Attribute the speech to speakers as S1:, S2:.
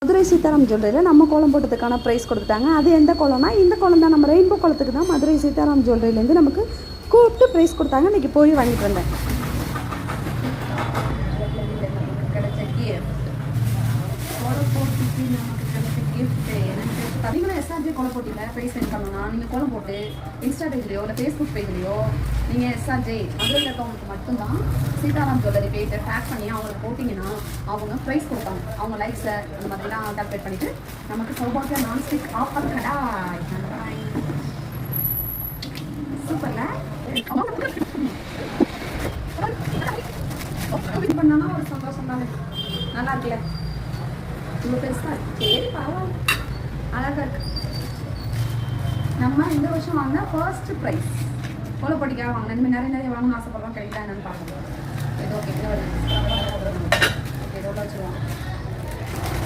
S1: மதுரை சீதாராம் ஜுவல்லரியில் நம்ம கோலம் போட்டதுக்கான ப்ரைஸ் கொடுத்துட்டாங்க. அது எந்த கோலம்னா இந்த கோலம் தான். நம்ம ரெயின்போ கோலத்துக்கு தான் மதுரை சீதாராம் ஜுவல்லரிலேருந்து நமக்கு கூப்பிட்டு ப்ரைஸ் கொடுத்தாங்க. இன்றைக்கி போய் வாங்கிட்டு வந்தேன். அதிகமாக எஸ்ஆர்ஜி கோலம் போட்டியில் ப்ரைஸ் வின் பண்ணணும்னா நீங்கள் கோலம் போட்டு இன்ஸ்டா பேஜ்லையோ இல்லை ஃபேஸ்புக் பேஜ்லையோ நீங்கள் எஸ்ஆர்ஜி அதில் இருக்கவங்களுக்கு மட்டும்தான் சீதாராம் ஜுவல்லரி பேஜை டேக் பண்ணி அவங்களுக்கு போட்டிங்கன்னா அவங்க ப்ரைஸ் கொடுப்பாங்க. அவங்க லைக்ஸை அந்த மாதிரிலாம் கால்குலேட் பண்ணிவிட்டு நமக்கு சௌபாக்கியா நான்ஸ்டிக் ஆஃபர் கடாய் சூப்பரில் பண்ணால் ஒரு சந்தோஷம் தானே. நல்லா இருக்குல்ல? இவ்வளோ பெருசாக சரி பரவாயில்ல, அழகாக இருக்கு. நம்ம இந்த வருஷம் வாங்கினா ஃபர்ஸ்ட் ப்ரைஸ் கோலப்போட்டிக்காக வாங்கினா. இனிமேல் நிறைய வாங்கணும்னு ஆசைப்படுறோம். கிடைக்கல என்னன்னு பார்க்கணும். ஏதோ ஓகே ஏதோ வச்சுருவோம்.